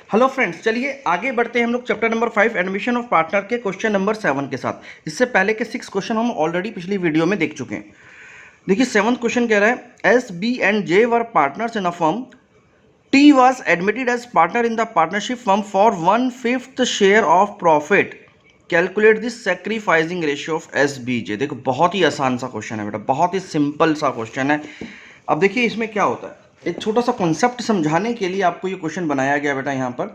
Hello friends, चलिए आगे बढ़ते हैं हम लोग chapter number 5 admission of partner के क्वेश्चन नंबर 7 के साथ। इससे पहले के 6 क्वेश्चन हम ऑलरेडी पिछली वीडियो में देख चुके हैं। देखिए 7th क्वेश्चन कह रहा है S B and J were partners in a firm, T was admitted as partner in the partnership firm for 1/5 share of profit, calculate this sacrificing ratio of S B J. देखो बहुत ही आसान सा question है बेटा, बहुत ही simple सा question है। अब देखिए इसमें क्या होता है, एक छोटा सा कॉन्सेप्ट समझाने के लिए आपको ये क्वेश्चन बनाया गया बेटा। यहाँ पर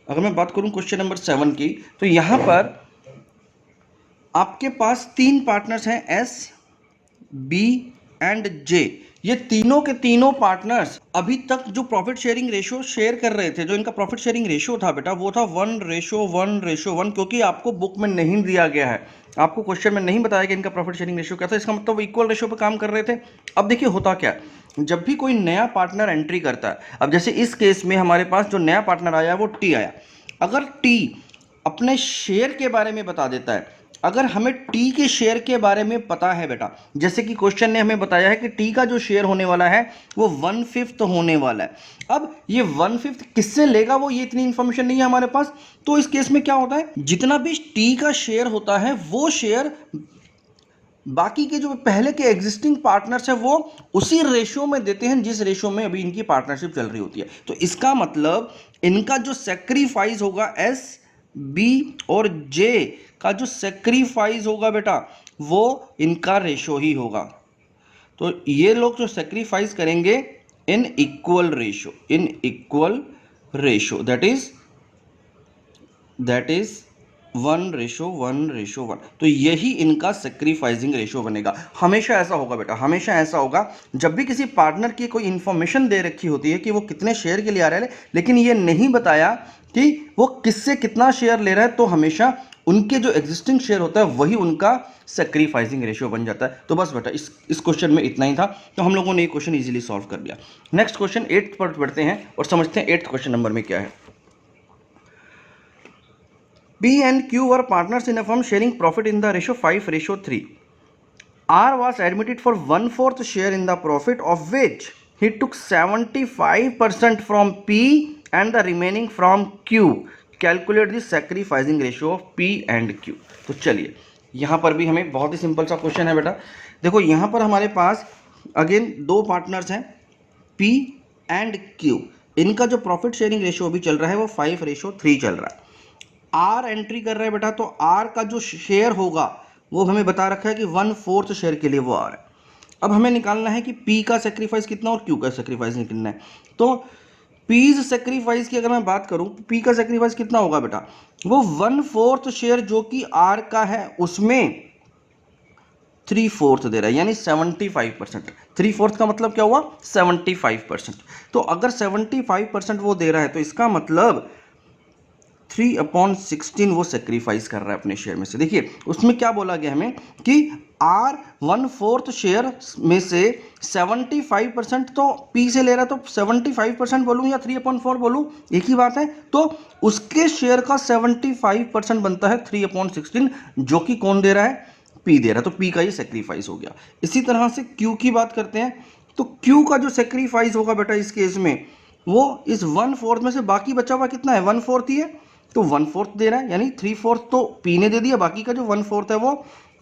अगर मैं बात करूँ क्वेश्चन नंबर 7 की, तो यहाँ पर आपके पास 3 पार्टनर्स हैं, एस बी एंड जे। ये तीनों के तीनों पार्टनर्स अभी तक जो प्रॉफिट शेयरिंग रेशियो शेयर कर रहे थे, जो इनका प्रॉफिट शेयरिंग रेशियो था बेटा, वो था 1:1:1, क्योंकि आपको बुक में नहीं दिया गया है, आपको क्वेश्चन में नहीं बताया कि इनका प्रॉफिट शेयरिंग रेशियो क्या था। इसका मतलब वो इक्वल रेशियो पे काम कर रहे थे। अब देखिए होता क्या, जब भी कोई नया पार्टनर एंट्री करता है, अब जैसे इस केस में हमारे पास जो नया पार्टनर आया वो टी आया। अगर टी अपने शेयर के बारे में बता देता है, अगर हमें टी के शेयर के बारे में पता है बेटा, जैसे कि क्वेश्चन ने हमें बताया है कि टी का जो शेयर होने वाला है वो 1/5 होने वाला है। अब ये 1/5 किससे लेगा, वो ये इतनी इंफॉर्मेशन नहीं है हमारे पास। तो इस केस में क्या होता है, जितना भी टी का शेयर होता है वो शेयर बाकी के जो पहले के एग्जिस्टिंग पार्टनर्स हैं वो उसी रेशियो में देते हैं जिस रेशियो में अभी इनकी पार्टनरशिप चल रही होती है। तो इसका मतलब इनका जो सेक्रीफाइस होगा, एस बी और जे का जो सेक्रीफाइस होगा बेटा, वो इनका रेशियो ही होगा। तो ये लोग जो सेक्रीफाइस करेंगे in equal ratio, that is 1:1:1। तो यही इनका सेक्रीफाइसिंग रेशियो बनेगा। हमेशा ऐसा होगा बेटा, हमेशा ऐसा होगा। जब भी किसी पार्टनर की कोई इंफॉर्मेशन दे रखी होती है कि वो कितने शेयर के लिए आ रहा है, लेकिन ये नहीं बताया कि वो किससे कितना शेयर ले रहा है, तो हमेशा उनके जो एग्जिस्टिंग शेयर होता है वही उनका सेक्रीफाइसिंग रेशियो बन जाता है। तो बस बेटा इस क्वेश्चन में इतना ही था, तो हम लोगों ने ये क्वेश्चन इजीली सॉल्व कर लिया। नेक्स्ट क्वेश्चन 8th पर बढ़ते हैं और समझते हैं 8th क्वेश्चन नंबर में क्या है। P and Q were partners in a firm sharing profit in the ratio 5:3. R was admitted for 1/4 share in the profit, of which he took 75% from P and the remaining from Q. Calculate the sacrificing ratio of P and Q. तो चलिए यहाँ पर भी हमें बहुत ही simple सा question है बेटा। देखो यहाँ पर हमारे पास अगेन 2 पार्टनर्स हैं, P एंड Q। इनका जो प्रॉफिट शेयरिंग रेशियो अभी चल रहा है वो 5:3 चल रहा है। आर एंट्री कर रहा है बेटा, तो आर का जो शेयर होगा वो हमें बता रखा है कि 1/4 शेयर के लिए वो आ रहा है। अब हमें निकालना है कि पी का सेक्रीफाइस कितना और क्यू का सेक्रीफाइस कितना है। तो पीज सेक्रीफाइस की अगर मैं बात करूं, पी का सेक्रीफाइस कितना होगा बेटा, वो 1/4 शेयर जो कि आर का है उसमें 3/4 दे रहा है, यानी 75%। 3/4 का मतलब क्या हुआ, 75%। तो अगर 75% वो दे रहा है तो इसका मतलब 3/16 वो सेक्रीफाइस कर रहा है अपने शेयर में से। देखिए उसमें क्या बोला गया हमें कि आर 1/4 शेयर में से 75% तो पी से ले रहा है, तो 75% बोलूँ या 3/4 बोलूँ एक ही बात है। तो उसके शेयर का 75% बनता है 3/16, जो कि कौन दे रहा है, पी दे रहा है। तो पी का ये सेक्रीफाइस हो गया। इसी तरह से क्यू की बात करते हैं, तो क्यू का जो सेक्रीफाइस होगा बेटा इस केस में, वो इस 1/4 में से बाकी बचा हुआ कितना है, 1/4 ही है, तो 1/4 दे रहा है, यानी 3/4 तो पी ने दे दिया, बाकी का जो 1/4 है वो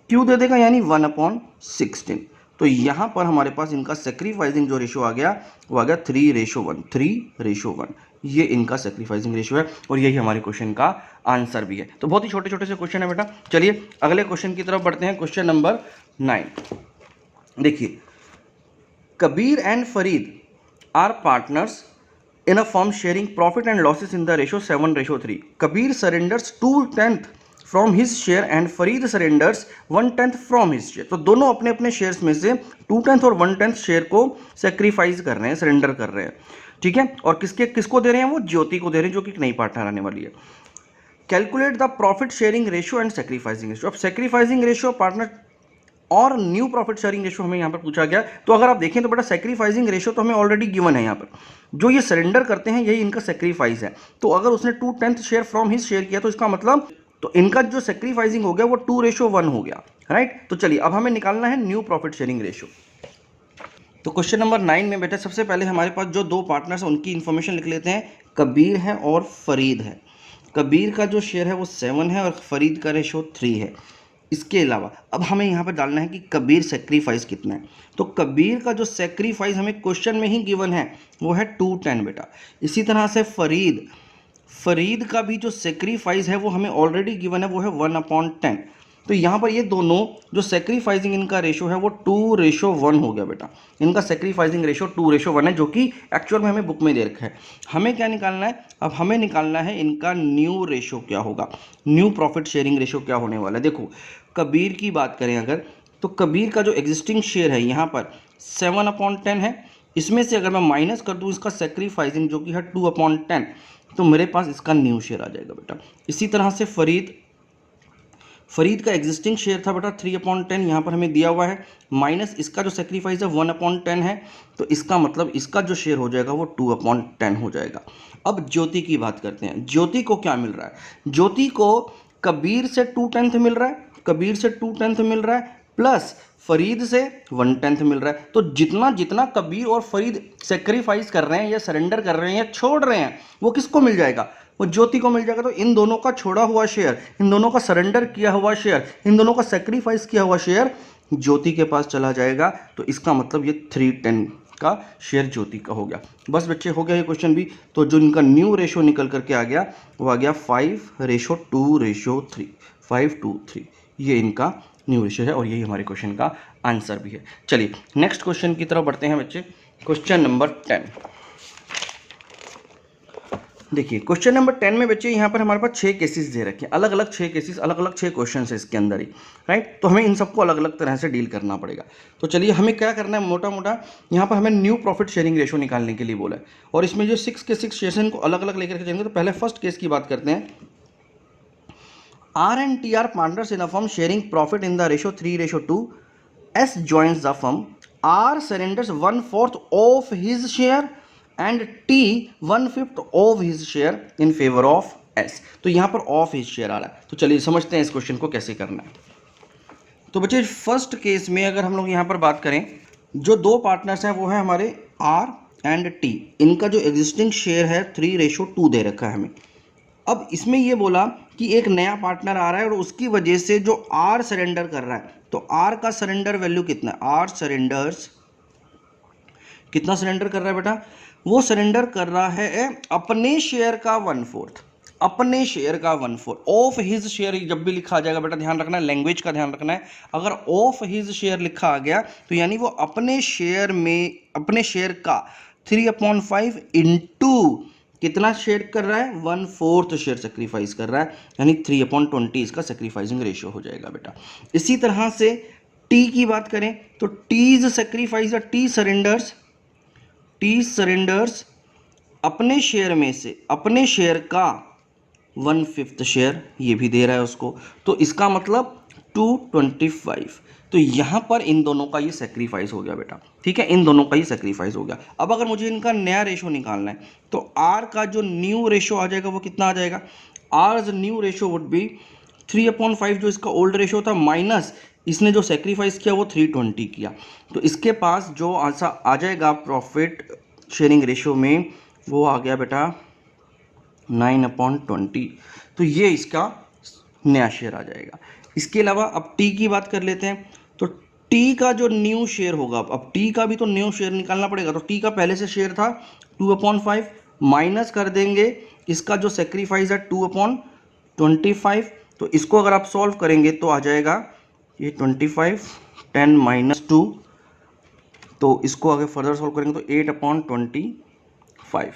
क्यू दे देगा, यानी 1/16। तो यहाँ पर हमारे पास इनका सेक्रीफाइसिंग जो रेशियो आ गया वो आ गया 3:1, 3:1। ये इनका सेक्रीफाइसिंग रेशियो है और यही हमारे क्वेश्चन का आंसर भी है। तो बहुत ही छोटे छोटे से क्वेश्चन है बेटा। चलिए अगले क्वेश्चन की तरफ बढ़ते हैं, क्वेश्चन नंबर 9। देखिए, Kabir and Farid are partners in a firm sharing profit and losses in the ratio 7:3. Kabir surrenders 2/10 from his share and Farid surrenders 1/10 from his share. तो दोनों अपने अपने शेयर्स में से 2/10 और 1/10 शेयर को सेक्रीफाइस कर रहे हैं, सरेंडर कर रहे हैं, ठीक है। और किसको दे रहे हैं, वो ज्योति को दे रहे हैं, जो कि एक नई पार्टनर आने वाली है। Calculate the profit sharing ratio and sacrificing ratio. अब सेक्रीफाइसिंग रेशियो पार्टनर और न्यू प्रॉफिट शेयरिंग रेशियो हमें यहाँ पर पूछा गया। तो अगर आप देखें तो बेटा सेक्रीफाइसिंग रेशियो तो हमें ऑलरेडी गिवन है, यहाँ पर जो ये सरेंडर करते हैं यही इनका सेक्रीफाइस है। तो अगर उसने 2/10 शेयर फ्रॉम हिज शेयर किया तो इसका मतलब तो इनका जो सेक्रीफाइसिंग हो गया वो 2:1 हो गया, राइट। तो चलिए अब हमें निकालना है न्यू प्रॉफिट शेयरिंग रेशियो। तो क्वेश्चन नंबर 9 में बेटा सबसे पहले हमारे पास जो 2 पार्टनर्स हैं उनकी इंफॉर्मेशन लिख लेते हैं। कबीर है और फरीद है। कबीर का जो शेयर है वो 7 है और फरीद का रेशो 3 है। इसके अलावा अब हमें यहाँ पर डालना है कि कबीर सेक्रीफाइस कितना है। तो कबीर का जो सेक्रीफाइस हमें क्वेश्चन में ही गिवन है वो है 210 बेटा। इसी तरह से फरीद का भी जो सेक्रीफाइस है वो हमें ऑलरेडी गिवन है, वो है 1/10। तो यहाँ पर ये दोनों जो सेक्रीफाइसिंग इनका रेशो है वो 2:1 हो गया बेटा। इनका सेक्रीफाइसिंग रेशो 2:1 है, जो कि एक्चुअल में हमें बुक में दे रखा है। हमें क्या निकालना है, अब हमें निकालना है इनका न्यू रेशो क्या होगा, न्यू प्रॉफिट शेयरिंग रेशो क्या होने वाला है। देखो कबीर की बात करें अगर, तो कबीर का जो एग्जिस्टिंग शेयर है यहाँ पर 7/10 है। इसमें से अगर मैं माइनस कर दूँ इसका सेक्रीफाइसिंग जो कि है 2/10, तो मेरे पास इसका न्यू शेयर आ जाएगा बेटा। इसी तरह से फरीद का एग्जिस्टिंग शेयर था बेटा 3/10, यहाँ पर हमें दिया हुआ है, माइनस इसका जो सेक्रीफाइस है 1/10 है, तो इसका मतलब इसका जो शेयर हो जाएगा वो 2/10 हो जाएगा। अब ज्योति की बात करते हैं। ज्योति को क्या मिल रहा है, ज्योति को कबीर से 2/10 मिल रहा है, कबीर से 2/10 मिल रहा है, प्लस फरीद से 1/10 मिल रहा है। तो जितना जितना कबीर और फरीद सेक्रीफाइस कर रहे हैं या सरेंडर कर रहे हैं या छोड़ रहे हैं, वो किसको मिल जाएगा, वो ज्योति को मिल जाएगा। तो इन दोनों का छोड़ा हुआ शेयर, इन दोनों का सरेंडर किया हुआ शेयर, इन दोनों का सेक्रीफाइस किया हुआ शेयर ज्योति के पास चला जाएगा। तो इसका मतलब ये 310 का शेयर ज्योति का हो गया। बस बच्चे हो गया ये क्वेश्चन भी। तो जो इनका न्यू रेशो निकल करके आ गया वो आ गया 5:2:3, 5:3। ये इनका न्यू रेशो है और यही हमारे क्वेश्चन का आंसर भी है। चलिए नेक्स्ट क्वेश्चन की तरफ बढ़ते हैं बच्चे। क्वेश्चन नंबर 10 देखिए। क्वेश्चन नंबर 10 में बच्चे यहाँ पर हमारे पास 6 केसेस दे रखे हैं, अलग अलग 6 केसेस, अलग अलग 6 क्वेश्चन है इसके अंदर ही, राइट। तो हमें इन सबको अलग अलग तरह से डील करना पड़ेगा। तो चलिए हमें क्या करना है, मोटा मोटा यहाँ पर हमें न्यू प्रॉफिट शेयरिंग रेशो निकालने के लिए बोला है और इसमें जो 6 के 6 सेशन को अलग अलग लेकर के जाएंगे। तो पहले फर्स्ट केस की बात करते हैं। R&T are partners in a firm sharing profit in the ratio 3:2. S joins the firm. R surrenders 1/4 of his share and T 1/5 of his share in favor of S. तो यहाँ पर of his share आ रहा है। तो चलिए समझते हैं इस क्वेश्चन को कैसे करना है। तो बच्चे फर्स्ट केस में अगर हम लोग यहाँ पर बात करें, जो दो पार्टनर्स हैं वो है हमारे R एंड T। इनका जो एग्जिस्टिंग शेयर है 3:2 दे रखा है हमें। अब इसमें ये बोला कि एक नया पार्टनर आ रहा है और उसकी वजह से जो आर सरेंडर कर रहा है, तो आर का सरेंडर वैल्यू कितना है, आर सरेंडर्स कितना सरेंडर कर रहा है बेटा, वो सरेंडर कर रहा है अपने शेयर का 1/4, अपने शेयर का 1/4 ऑफ हिज शेयर। जब भी लिखा आ जाएगा बेटा ध्यान रखना है, लैंग्वेज का ध्यान रखना है। अगर ऑफ हिज शेयर लिखा आ गया तो यानी वो अपने शेयर में, अपने शेयर का 3/5 इंटू कितना शेयर कर रहा है, 1/4 शेयर सेक्रीफाइस कर रहा है, यानी 3/20 इसका सेक्रीफाइसिंग रेशियो हो जाएगा बेटा। इसी तरह से टी की बात करें तो टीज सेक्रीफाइस या टी सरेंडर्स अपने शेयर में से, अपने शेयर का 1/5 शेयर ये भी दे रहा है उसको, तो इसका मतलब 225। तो यहाँ पर इन दोनों का ये सेक्रीफाइस हो गया बेटा, ठीक है, इन दोनों का ही सेक्रीफाइस हो गया। अब अगर मुझे इनका नया रेशो निकालना है तो आर का जो न्यू रेशो आ जाएगा वो कितना आ जाएगा, our new ratio would be 3/5 जो इसका ओल्ड रेशो था, माइनस इसने जो सेक्रीफाइस किया वो 320 किया। तो इसके पास जो आंसर आ जाएगा प्रॉफिट शेयरिंग रेशो में वो आ गया बेटा 9/20। तो ये इसका नया शेयर आ जाएगा। इसके अलावा अब टी की बात कर लेते हैं। तो टी का जो न्यू शेयर होगा, अब टी का भी तो न्यू शेयर निकालना पड़ेगा। तो टी का पहले से शेयर था 2/5, माइनस कर देंगे इसका जो सेक्रीफाइस है 2/25। तो इसको अगर आप सॉल्व करेंगे तो आ जाएगा ये 25, 10 - 2। तो इसको अगर फर्दर सॉल्व करेंगे तो 8/25,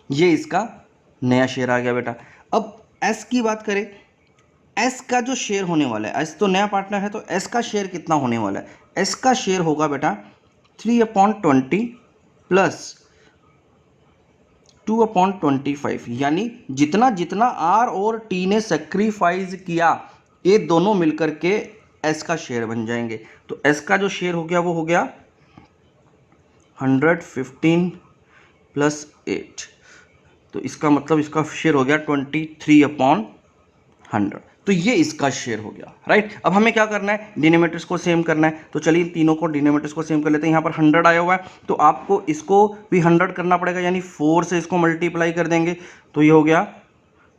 ये इसका नया शेयर आ गया बेटा। अब एस की बात करें, एस का जो शेयर होने वाला है, एस तो नया पार्टनर है, तो एस का शेयर कितना होने वाला है, एस का शेयर होगा बेटा 3/20 प्लस 2/25, यानी जितना जितना आर और टी ने सेक्रीफाइस किया ये दोनों मिलकर के एस का शेयर बन जाएंगे। तो एस का जो शेयर हो गया वो हो गया 115 + 8। तो इसका मतलब इसका शेयर हो गया 23/100। तो ये इसका शेयर हो गया, राइट। अब हमें क्या करना है, डिनोमिनेटर्स को सेम करना है, तो चलिए तीनों को डिनोमिनेटर्स को सेम कर लेते हैं। यहाँ पर 100 आया हुआ है तो आपको इसको भी 100 करना पड़ेगा, यानी 4 से इसको मल्टीप्लाई कर देंगे तो ये हो गया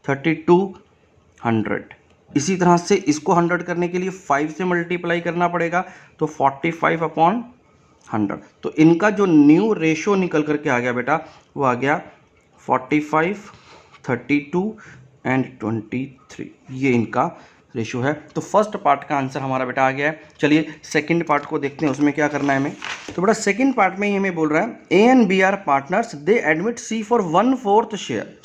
3200। इसी तरह से इसको 100 करने के लिए 5 से मल्टीप्लाई करना पड़ेगा तो 45/100। तो इनका जो न्यू रेशो निकल करके आ गया बेटा, वो आ गया 45, 32 एंड 23, ये इनका रेशो है। तो फर्स्ट पार्ट का आंसर हमारा बेटा आ गया है। चलिए सेकंड पार्ट को देखते हैं, उसमें क्या करना है हमें। तो बेटा सेकंड पार्ट में ही हमें बोल रहा है A and B are partners, they admit C for 1/4 share.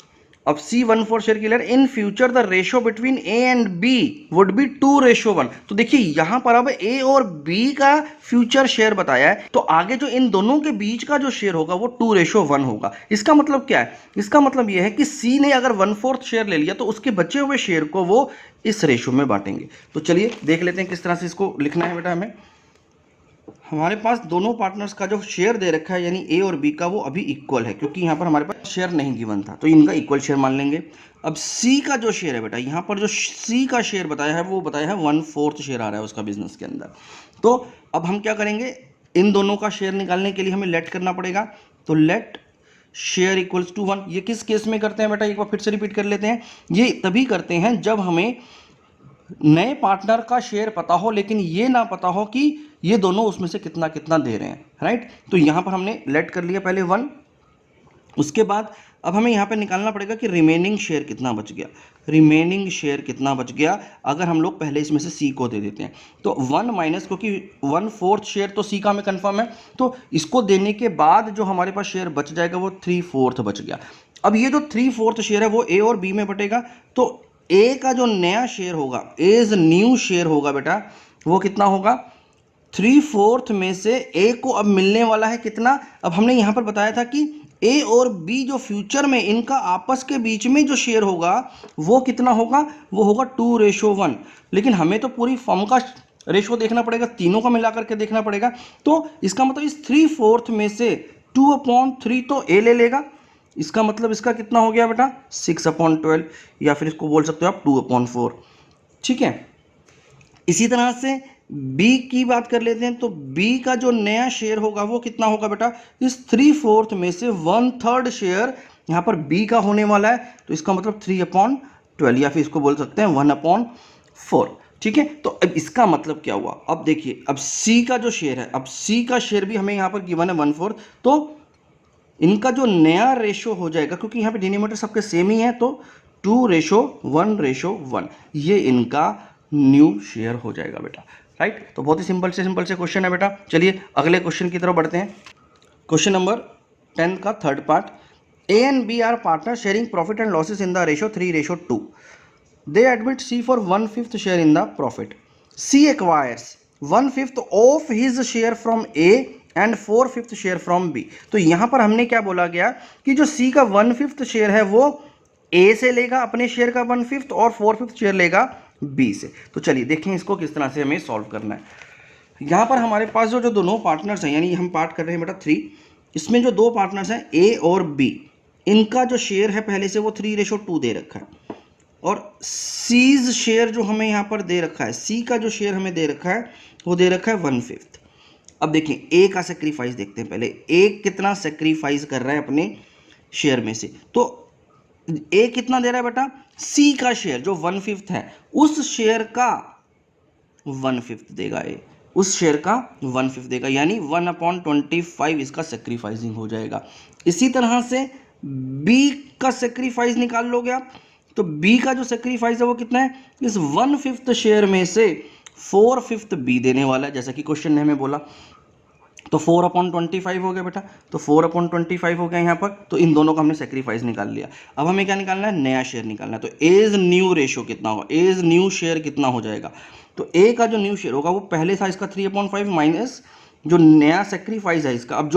अब C 1/4 share clear, in future the ratio between A and B would be 2:1। तो देखिए यहां पर अब ए और बी का फ्यूचर शेयर बताया है, तो आगे जो इन दोनों के बीच का जो शेयर होगा वो 2:1 होगा। इसका मतलब क्या है, इसका मतलब यह है कि सी ने अगर 1/4 शेयर ले लिया तो उसके बचे हुए शेयर को वो इस रेशो में बांटेंगे। तो चलिए देख लेते हैं किस तरह से इसको लिखना है बेटा हमें। हमारे पास दोनों पार्टनर्स का जो शेयर दे रखा है यानी ए और बी का, वो अभी इक्वल है, क्योंकि यहाँ पर हमारे पास शेयर नहीं गिवन था, तो इनका इक्वल शेयर मान लेंगे। अब सी का जो शेयर है बेटा, यहाँ पर जो सी का शेयर बताया है वो बताया है 1/4 शेयर आ रहा है उसका बिजनेस के अंदर। तो अब हम क्या करेंगे, इन दोनों का शेयर निकालने के लिए हमें लेट करना पड़ेगा। तो लेट शेयर इक्वल्स टू 1। ये किस केस में करते हैं बेटा, एक बार फिर से रिपीट कर लेते हैं। ये तभी करते हैं जब हमें नए पार्टनर का शेयर पता हो लेकिन ये ना पता हो कि ये दोनों उसमें से कितना कितना दे रहे हैं, राइट। तो यहाँ पर हमने लेट कर लिया पहले 1, उसके बाद अब हमें यहाँ पे निकालना पड़ेगा कि रिमेनिंग शेयर कितना बच गया। रिमेनिंग शेयर कितना बच गया अगर हम लोग पहले इसमें से सी को दे देते हैं, तो 1 माइनस, क्योंकि 1/4 शेयर तो सी का हमें कंफर्म है, तो इसको देने के बाद जो हमारे पास शेयर बच जाएगा वो 3/4 बच गया। अब ये जो 3/4 शेयर है वो ए और बी में बटेगा, तो ए का जो नया शेयर होगा, एज न्यू शेयर होगा बेटा, वो कितना होगा, 3/4 में से ए को अब मिलने वाला है कितना। अब हमने यहाँ पर बताया था कि ए और बी जो फ्यूचर में इनका आपस के बीच में जो शेयर होगा वो कितना होगा, वो होगा 2:1। लेकिन हमें तो पूरी फर्म का रेशो देखना पड़ेगा, तीनों का मिला करके देखना पड़ेगा। तो इसका मतलब इस 3/4 में से 2/3 तो ए ले लेगा, इसका मतलब इसका कितना हो गया बेटा 6/12, या फिर इसको बोल सकते हो आप 2/4, ठीक है। इसी तरह से बी की बात कर लेते हैं, तो बी का जो नया शेयर होगा वो कितना होगा बेटा, इस 3/4 में से 1/3 शेयर यहाँ पर बी का होने वाला है, तो इसका मतलब 3/12, या फिर इसको बोल सकते हैं 1/4, ठीक है। तो अब इसका मतलब क्या हुआ, अब देखिए, अब सी का जो शेयर है, अब सी का शेयर भी हमें यहाँ पर गिवन है 1/4, तो इनका जो नया रेशो हो जाएगा, क्योंकि यहाँ पे डिनोमिनेटर सबके सेम ही है, तो 2:1:1, ये इनका न्यू शेयर हो जाएगा बेटा, राइट। तो बहुत ही सिंपल से क्वेश्चन है बेटा। चलिए अगले क्वेश्चन की तरफ बढ़ते हैं। क्वेश्चन नंबर 10 का third part, A and B are partner sharing profit and losses in the ratio 3:2। They admit C for 1/5 share in the profit. C acquires 1/5 of his share from A and 4/5 share from B. तो यहाँ पर हमने क्या बोला गया कि जो सी का 1/5 शेयर है वो ए से लेगा अपने शेयर का 1/5 और 4/5 शेयर लेगा बी से। तो चलिए देखें इसको किस तरह से हमें सॉल्व करना है। यहाँ पर हमारे पास जो दोनों पार्टनर्स हैं, यानी हम पार्ट कर रहे हैं बेटा 3, इसमें जो दो पार्टनर्स हैं ए और बी, इनका जो शेयर है पहले से वो 3:2 दे रखा है, और सीज शेयर जो हमें यहाँ पर दे रखा है, सी का जो शेयर हमें दे रखा है वो दे रखा है 1/5। अब देखिए ए का सेक्रीफाइस देखते हैं पहले, ए कितना सेक्रीफाइस कर रहा है अपने शेयर में से। तो ए कितना दे रहा है बेटा, सी का शेयर जो 1/5 है उस शेयर का 1/5 देगा, ए उस शेयर का 1/5 देगा, यानी 1/25 इसका सेक्रीफाइसिंग हो जाएगा। इसी तरह से बी का सेक्रीफाइस निकाल लोगे आप, तो बी का जो सेक्रीफाइस है वो कितना है, इस 1/5 शेयर में से 4/5 बी देने वाला है, जैसा कि क्वेश्चन ने हमें बोला। तो 4/25 हो गया बेटा, तो 4/25 हो गया यहाँ पर। तो इन दोनों का हमने सेक्रीफाइस निकाल लिया। अब हमें क्या निकालना है, नया शेयर निकालना है। तो एज न्यू रेशो कितना होगा, एज न्यू शेयर कितना हो जाएगा, तो ए का जो न्यू शेयर होगा वो पहले था इसका 3/5 माइनस जो नया सेक्रीफाइस है इसका। अब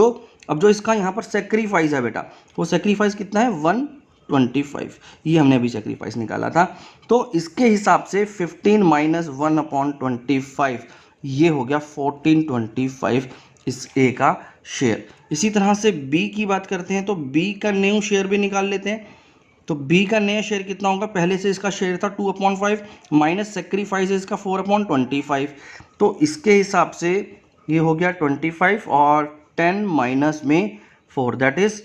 जो इसका यहाँ पर सेक्रीफाइस है बेटा, वो सेक्रीफाइस कितना है 1/25, ये हमने अभी सेक्रीफाइस निकाला था। तो इसके हिसाब से 15 माइनस 1/25 ये हो गया 14/25 इस ए का शेयर। इसी तरह से बी की बात करते हैं, तो बी का न्यू शेयर भी निकाल लेते हैं। तो बी का नया शेयर कितना होगा, पहले से इसका शेयर था 2/5 माइनस सेक्रीफाइस इसका 4/25, तो इसके हिसाब से ये हो गया 25 और 10 माइनस में 4 दैट इज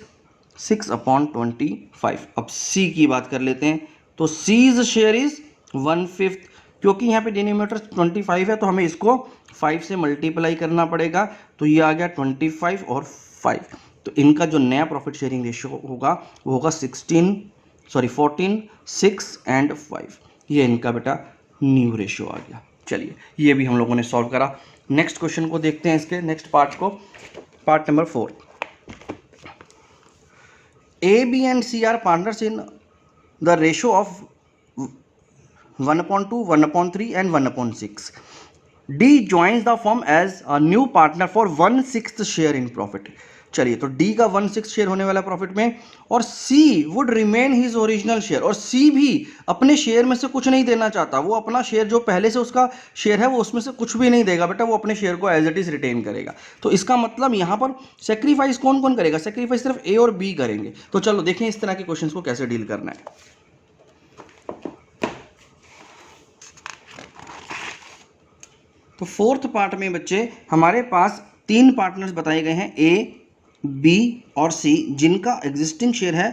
6/25। अब सी की बात कर लेते हैं, तो सीज शेयर इज 1/5, क्योंकि यहाँ पे डिनोमिनेटर 25 है तो हमें इसको 5 से मल्टीप्लाई करना पड़ेगा, तो ये आ गया 25 और 5। तो इनका जो नया प्रॉफिट शेयरिंग रेशियो होगा वो होगा 14, 6 एंड 5। ये इनका बेटा न्यू रेशियो आ गया। चलिए ये भी हम लोगों ने सॉल्व करा। नेक्स्ट क्वेश्चन को देखते हैं, इसके नेक्स्ट पार्ट को, part number 4। A, B and C are partners in the ratio of 1/2, 1/3 and 1/6. D joins the firm as a new partner for 1/6 share in profit. चलिए, तो D का 1/6 share होने वाला प्रॉफिट में, और C would remain his original share, और C भी अपने शेयर में से कुछ नहीं देना चाहता, वो अपना शेयर जो पहले से उसका शेयर है वो उसमें से कुछ भी नहीं देगा बेटा, वो अपने शेयर को एज इट इज रिटेन करेगा। तो इसका मतलब यहाँ पर सेक्रीफाइस कौन कौन करेगा, सेक्रीफाइस सिर्फ A और B करेंगे। तो चलो देखें इस तरह के क्वेश्चंस को कैसे डील करना है। तो फोर्थ पार्ट में बच्चे हमारे पास 3 पार्टनर्स बताए गए हैं, A, B और C, जिनका एग्जिस्टिंग शेयर है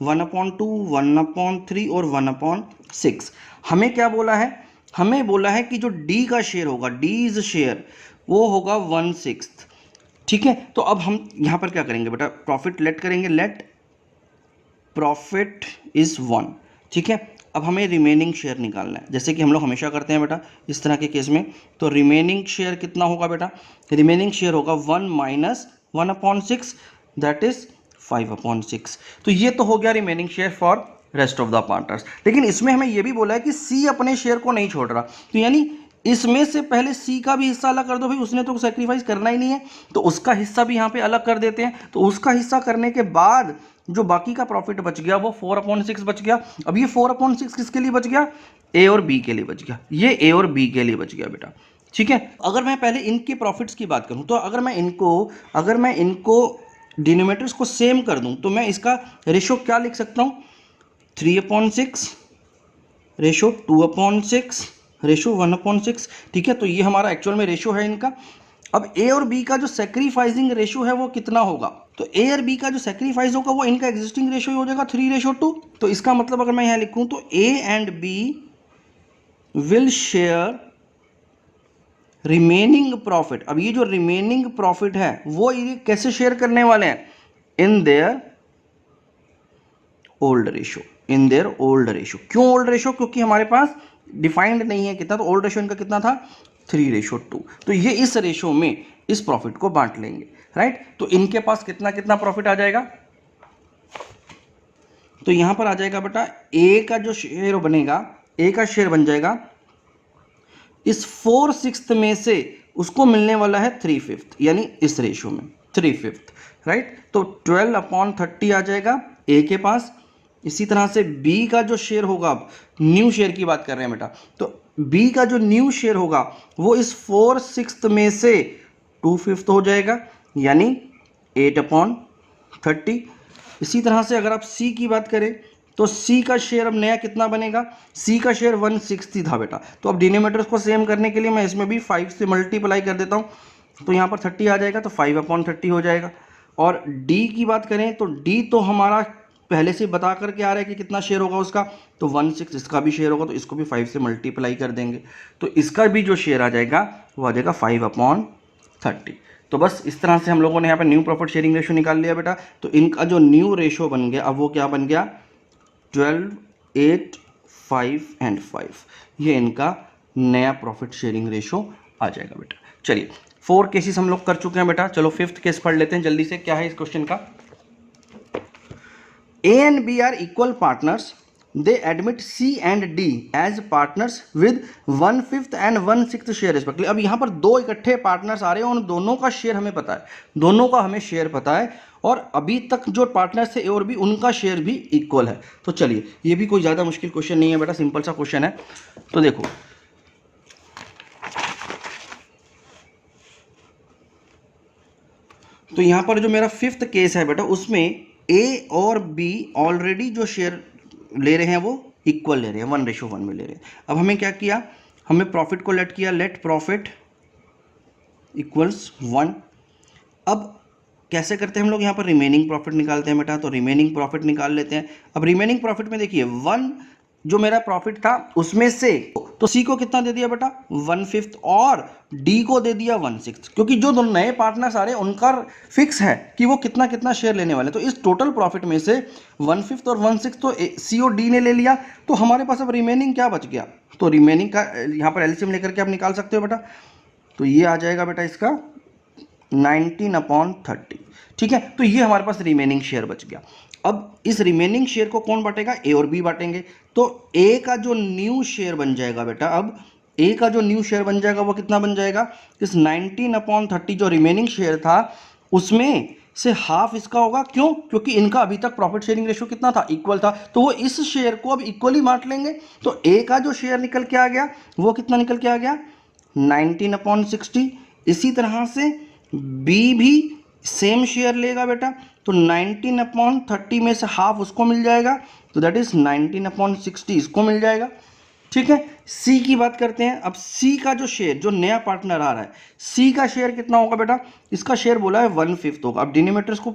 1/2, 1/3 और 1/6। हमें क्या बोला है, हमें बोला है कि जो D का शेयर होगा, D's शेयर, वो होगा 1/6। ठीक है, तो अब हम यहाँ पर क्या करेंगे बेटा, प्रॉफिट लेट करेंगे, लेट प्रॉफिट इज 1। ठीक है, अब हमें रिमेनिंग शेयर निकालना है, जैसे कि हम लोग हमेशा करते हैं बेटा इस तरह के केस में। तो रिमेनिंग शेयर कितना होगा बेटा, रिमेनिंग शेयर होगा 1 माइनस 1/6 दैट इज 5/6। तो ये तो हो गया remaining share for rest of the partners. लेकिन इसमें हमें ये भी बोला है कि सी अपने शेयर को नहीं छोड़ रहा, तो यानी इसमें से पहले सी का भी हिस्सा अलग कर दो भाई, उसने तो सेक्रीफाइस करना ही नहीं है, तो उसका हिस्सा भी यहाँ पे अलग कर देते हैं। तो उसका हिस्सा करने के बाद जो बाकी का प्रॉफिट बच गया वो 4/6 बच गया। अब ये 4/6 किसके लिए बच गया, ए और बी के लिए बच गया, ये ए और बी के लिए बच गया बेटा। ठीक है, अगर मैं पहले इनके प्रॉफिट्स की बात करूं, तो अगर मैं इनको डिनोमिनेटर्स को सेम कर दूं, तो मैं इसका रेशो क्या लिख सकता हूं, 3/6 रेशो 2/6 रेशो 1/6। ठीक है, तो ये हमारा एक्चुअल में रेशो है इनका। अब ए और बी का जो सेक्रीफाइसिंग रेशो है वो कितना होगा, तो ए और बी का जो सेक्रीफाइस होगा वो इनका एग्जिस्टिंग रेशो हो जाएगा 3/2। तो इसका मतलब अगर मैं यहाँ लिखूं तो A and B will share remaining profit. अब ये जो रिमेनिंग प्रॉफिट है वो ये कैसे शेयर करने वाले हैं, in their old ratio, in their old ratio. क्यों ओल्ड रेशो, क्योंकि हमारे पास डिफाइंड नहीं है कितना, तो ओल्ड रेशो इनका कितना था 3/2। तो ये इस रेशो में इस प्रॉफिट को बांट लेंगे, राइट। तो इनके पास कितना कितना प्रॉफिट आ जाएगा, तो यहां पर आ जाएगा बेटा ए का जो शेयर बनेगा, ए का शेयर बन जाएगा इस 4/6 में से उसको मिलने वाला है 3/5, यानी इस रेशो में 3/5, राइट। तो 12/30 आ जाएगा ए के पास। इसी तरह से बी का जो शेयर होगा, न्यू शेयर की बात कर रहे हैं बेटा, तो बी का जो न्यू शेयर होगा वो इस 4/6 में से 2/5 हो जाएगा, यानी 8/30। इसी तरह से अगर आप सी की बात करें तो सी का शेयर अब नया कितना बनेगा, सी का शेयर 1/6 था बेटा। तो अब डिनोमिनेटर्स को सेम करने के लिए मैं इसमें भी 5 से मल्टीप्लाई कर देता हूँ, तो यहाँ पर 30 आ जाएगा, तो 5/30 हो जाएगा। और डी की बात करें तो डी तो हमारा पहले से बता करके आ रहा है कि कितना शेयर होगा उसका, तो 1/6 इसका भी शेयर होगा, तो इसको भी 5 से मल्टीप्लाई कर देंगे, तो इसका भी जो शेयर आ जाएगा वो आ जाएगा 5/30। तो बस इस तरह से हम लोगों ने यहाँ पे न्यू प्रॉफिट शेयरिंग रेशो निकाल लिया बेटा। तो इनका जो न्यू रेशो बन गया, अब वो क्या बन गया, 12, 8, 5 एंड 5। ये इनका नया प्रॉफिट शेयरिंग रेशो आ जाएगा बेटा। चलिए 4 केसेस हम लोग कर चुके हैं बेटा, चलो 5th केस पढ़ लेते हैं जल्दी से। क्या है इस क्वेश्चन का, A and B are equal partners. They admit C and D as partners with 1/5 and 1/6 share respectively. अब यहाँ पर दो इकट्ठे पार्टनर्स आ रहे हैं, उन दोनों का शेयर हमें पता है, दोनों का हमें शेयर पता है, और अभी तक जो पार्टनर्स थे ए और बी उनका शेयर भी इक्वल है। तो चलिए ये भी कोई ज़्यादा मुश्किल क्वेश्चन नहीं है बेटा, सिंपल सा क्वेश्चन है। तो देखो तो यहाँ पर जो मेरा 5th केस है बेटा, उसमें ए और बी ऑलरेडी जो शेयर ले रहे हैं वो इक्वल ले रहे हैं, 1:1 में ले रहे हैं। अब हमें क्या किया, हमें प्रॉफिट को लेट किया, लेट प्रॉफिट इक्वल्स 1। अब कैसे करते हैं हम लोग, यहाँ पर रिमेनिंग प्रॉफिट निकालते हैं बेटा, तो रिमेनिंग प्रॉफिट निकाल लेते हैं। अब रिमेनिंग प्रॉफिट में देखिए 1 जो मेरा प्रॉफिट था उसमें से, तो सी को कितना दे दिया बेटा 1/5 और डी को दे दिया 1/6, क्योंकि जो दो नए पार्टनर्स आ रहे हैं उनका फिक्स है कि वो कितना कितना शेयर लेने वाले। तो इस टोटल प्रॉफिट में से 1/5 और 1/6 तो सी और डी ने ले लिया, तो हमारे पास अब रिमेनिंग क्या बच गया, तो रिमेनिंग का यहाँ पर एलसीएम लेकर के आप निकाल सकते हो बेटा। तो ये आ जाएगा बेटा इसका 19/30, ठीक है। तो ये हमारे पास रिमेनिंग शेयर बच गया। अब इस रिमेनिंग शेयर को कौन बांटेगा, ए और बी बांटेंगे। तो ए का जो न्यू शेयर बन जाएगा बेटा, अब ए का जो न्यू शेयर बन जाएगा वो कितना बन जाएगा, इस 19/30 जो रिमेनिंग शेयर था उसमें से हाफ इसका होगा। क्यों, क्योंकि इनका अभी तक प्रॉफिट शेयरिंग रेशियो कितना था, इक्वल था, तो वो इस शेयर को अब इक्वली बांट लेंगे। तो ए का जो शेयर निकल के आ गया वो कितना निकल के आ गया 19/60। इसी तरह से बी भी सेम शेयर लेगा बेटा, तो 19/30 में से हाफ उसको मिल जाएगा, तो दैट इज 19/60 इसको मिल जाएगा, ठीक है। सी की बात करते हैं। अब सी का जो शेयर, जो नया पार्टनर आ रहा है, सी का शेयर कितना होगा बेटा, इसका शेयर बोला है 1/5 होगा। अब डिनोमिनेटर्स को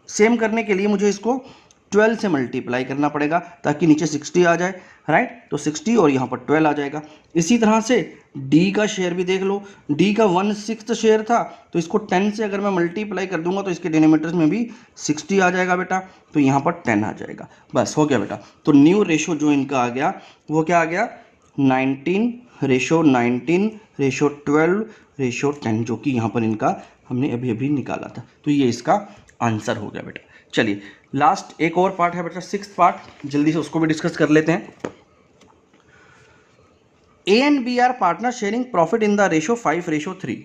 सेम करने के लिए मुझे इसको 12 से मल्टीप्लाई करना पड़ेगा ताकि नीचे 60 आ जाए, राइट। तो 60 और यहाँ पर 12 आ जाएगा। इसी तरह से डी का शेयर भी देख लो, डी का 1/6 शेयर था, तो इसको 10 से अगर मैं मल्टीप्लाई कर दूंगा तो इसके डिनोमिनेटर्स में भी 60 आ जाएगा बेटा, तो यहाँ पर 10 आ जाएगा। बस हो गया बेटा। तो न्यू रेशो जो इनका आ गया वो क्या आ गया 19:12:10, जो कि यहाँ पर इनका हमने अभी अभी निकाला था। तो ये इसका आंसर हो गया बेटा। चलिए लास्ट एक और पार्ट है बेटा, 6th पार्ट, जल्दी से उसको भी डिस्कस कर लेते हैं। A and B are partner sharing profit in the ratio 5:3।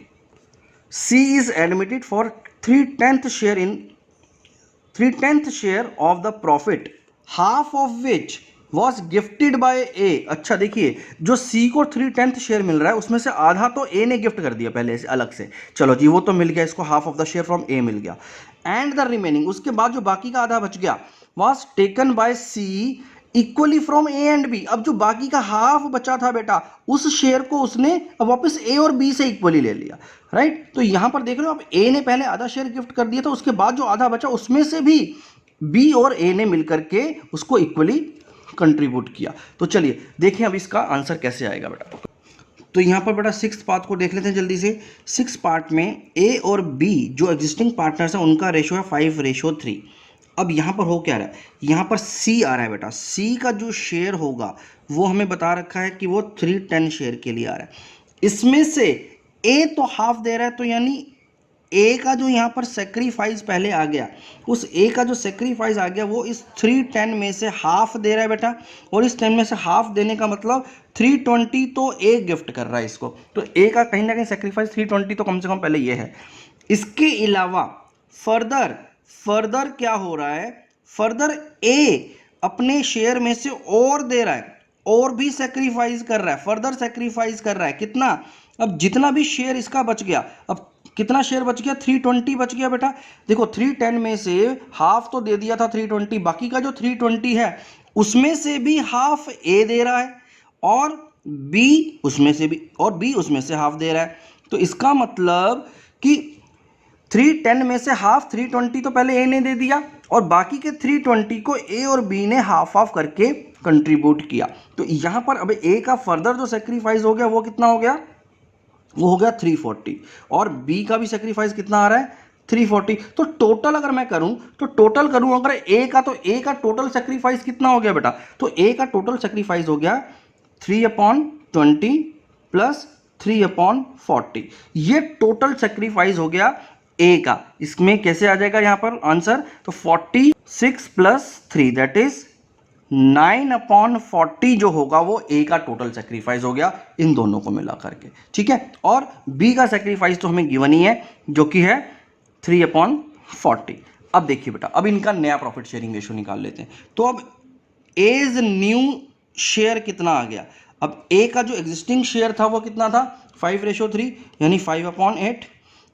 C is admitted for 3/10 share of the profit, half of which was gifted by A. अच्छा देखिए, जो सी को 3/10 शेयर मिल रहा है उसमें से आधा तो ए ने गिफ्ट कर दिया पहले से अलग से, चलो जी वो तो मिल गया, इसको half of the share from A मिल गया। एंड द रिमेनिंग, उसके बाद जो बाकी का आधा बच गया, was taken by C equally from A and B. अब जो बाकी का हाफ बचा था बेटा, उस शेयर को उसने अब वापस ए और बी से इक्वली ले लिया, राइट। तो यहां पर देख रहे हो, अब ए ने पहले आधा शेयर गिफ्ट कर दिया था, उसके बाद जो आधा बचा उसमें से भी बी और ए ने मिलकर के उसको इक्वली कंट्रीब्यूट किया। तो चलिए देखें अब इसका आंसर कैसे आएगा बेटा। तो यहाँ पर बेटा 6th पार्ट को देख लेते हैं जल्दी से। 6th पार्ट में ए और बी जो एग्जिस्टिंग पार्टनर्स हैं उनका रेशो है 5:3। अब यहाँ पर हो क्या रहा है, यहाँ पर सी आ रहा है बेटा, सी का जो शेयर होगा वो हमें बता रखा है कि वो 3/10 शेयर के लिए आ रहा है। इसमें से ए तो हाफ दे रहा है, तो यानी ए का जो यहाँ पर सेक्रीफाइस पहले आ गया, उस ए का जो सेक्रीफाइस आ गया वो इस 3/10 में से हाफ दे रहा है बेटा, और इस 10 में से हाफ देने का मतलब 320 तो ए गिफ्ट कर रहा है इसको। तो ए का कहीं ना कहीं सेक्रीफाइस 320 तो कम से कम पहले ये है। इसके अलावा फर्दर क्या हो रहा है, फर्दर ए अपने शेयर में से और दे रहा है, और भी सेक्रीफाइस कर रहा है, फर्दर सेक्रीफाइस कर रहा है। कितना, अब जितना भी शेयर इसका बच गया, अब कितना शेयर बच गया 320 बच गया बेटा। देखो 3/10 में से हाफ तो दे दिया था 320, बाकी का जो 320 है उसमें से भी हाफ ए दे रहा है, और बी उसमें से भी, और बी उसमें से हाफ दे रहा है। तो इसका मतलब कि 3/10 में से हाफ 320 तो पहले ए ने दे दिया, और बाकी के 320 को ए और बी ने हाफ हाफ करके कंट्रीब्यूट किया। तो यहां पर अब ए का फर्दर जो सेक्रीफाइस हो गया वो कितना हो गया, वो हो गया 340, और बी का भी सेक्रीफाइस कितना आ रहा है 340। तो टोटल अगर मैं करूं तो टोटल करूं अगर ए का, तो ए का टोटल सेक्रीफाइस कितना हो गया बेटा, तो ए का टोटल सेक्रीफाइस हो गया 3/20 प्लस 3/40। ये टोटल सेक्रीफाइस हो गया ए का। इसमें कैसे आ जाएगा यहाँ पर आंसर, तो 46 प्लस 3 दैट इज 9/40 जो होगा वो ए का टोटल सेक्रीफाइस हो गया इन दोनों को मिला करके, ठीक है। और बी का सेक्रीफाइस तो हमें गिवन ही है जो कि है 3/40। अब देखिए बेटा, अब इनका नया प्रॉफिट शेयरिंग रेशो निकाल लेते हैं। तो अब एज न्यू शेयर कितना आ गया, अब ए का जो एग्जिस्टिंग शेयर था वो कितना था 5:3, यानी 5/8।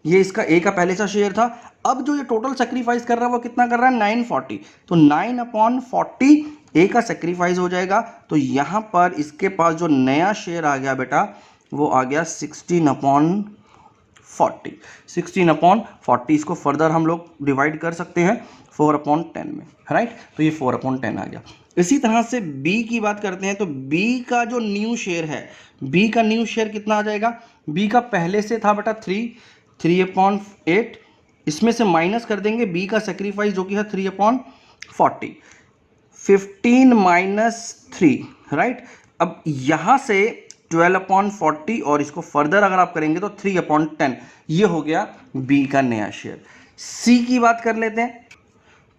ये इसका ए का पहले सा शेयर था। अब जो ये टोटल सेक्रीफाइस कर रहा है वो कितना कर रहा है 940, तो 9/40 ए का सेक्रीफाइस हो जाएगा, तो यहाँ पर इसके पास जो नया शेयर आ गया बेटा वो आ गया 16/40। 16/40 इसको फर्दर हम लोग डिवाइड कर सकते हैं 4/10 में, राइट। तो ये 4/10 आ गया। इसी तरह से बी की बात करते हैं, तो बी का जो न्यू शेयर है, बी का न्यू शेयर कितना आ जाएगा? बी का पहले से था बेटा 3/8, इसमें से माइनस कर देंगे बी का सेक्रीफाइस जो कि है 3/40, 15 - 3, राइट। अब यहाँ से 12/40 और इसको फर्दर अगर आप करेंगे तो 3/10, ये हो गया बी का नया शेयर। सी की बात कर लेते हैं,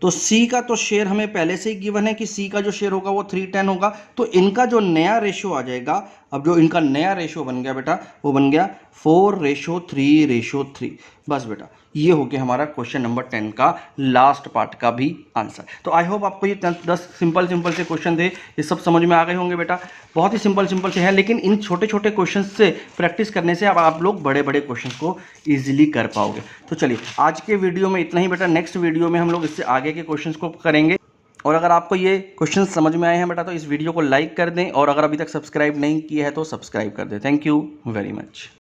तो सी का तो शेयर हमें पहले से ही गिवन है कि सी का जो शेयर होगा वो 3/10 होगा, तो इनका जो नया रेशो आ जाएगा, अब जो इनका नया रेशो बन गया बेटा वो बन गया 4:3:3। बस बेटा ये हो गया हमारा क्वेश्चन नंबर 10 का लास्ट पार्ट का भी आंसर। तो आई होप आपको ये 10 सिंपल से क्वेश्चन थे, ये सब समझ में आ गए होंगे बेटा। बहुत ही सिंपल से हैं, लेकिन इन छोटे छोटे क्वेश्चन से प्रैक्टिस करने से अब आप लोग बड़े बड़े क्वेश्चन को ईजिली कर पाओगे। तो चलिए आज के वीडियो में इतना ही बेटा, नेक्स्ट वीडियो में हम लोग इससे आगे के क्वेश्चंस को करेंगे। और अगर आपको ये क्वेश्चन समझ में आए हैं बेटा तो इस वीडियो को लाइक कर दें, और अगर अभी तक सब्सक्राइब नहीं किया है तो सब्सक्राइब कर दें। Thank you very much.